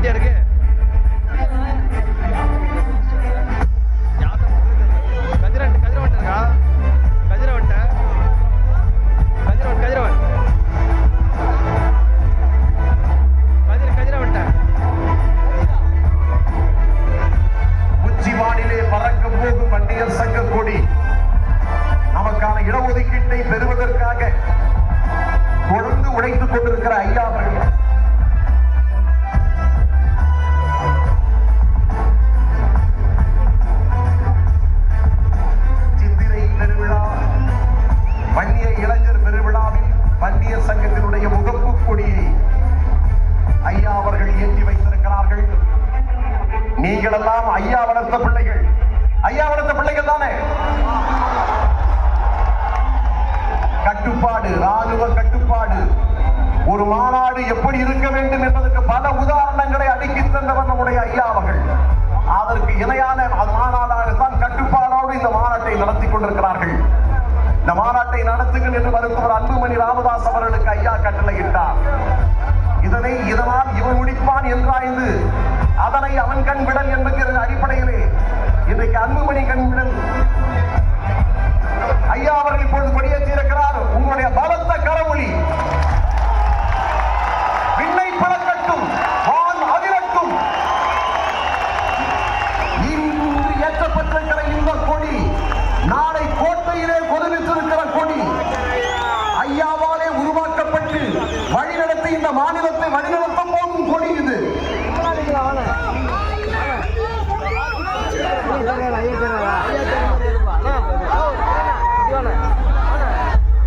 எப்படியா இருக்கு? கதிரவன் இருக்கா? கதிரவன் உச்சிவானிலே பறக்க போகும் வன்னியர் சங்க கொடி நமக்கான இடஒதுக்கீட்டை பெறுவதற்காக தொடர்ந்து உழைத்துக் கொண்டிருக்கிற ஐயா அவர்கள் சித்திரை பெருவிழா வன்னிய இளைஞர் பெருவிழாவில் வன்னியர் சங்கத்தினுடைய முகப்பு கொடியை ஐயா அவர்கள் ஏற்றி வைத்திருக்கிறார்கள். நீங்கள் எல்லாம் ஐயா வளர்த்த பிள்ளைகள், ஐயா வளர்த்த பிள்ளைகள் தானே. கட்டுப்பாடு, ராணுவ கட்டுப்பாடு, ஒரு மாநாடு எப்படி இருக்க வேண்டும் என்பதற்கு பல உதாரணங்களை அடுக்கி தந்தவர் நம்முடைய ஐயா அவர்கள். அதற்கு இணையான மாநாடாகத்தான் கட்டுப்பாடோடு இந்த மாநாட்டை நடத்தி கொண்டிருக்கிறார்கள். இந்த மாநாட்டை நடத்துங்கள் என்று மருத்துவர் அன்புமணி ராமதாஸ் அவர்களுக்கு ஐயா கட்டளையிட்டார். இதனால் இவன் முடிப்பான் என்றாய்ந்து அதனை அவன் கண்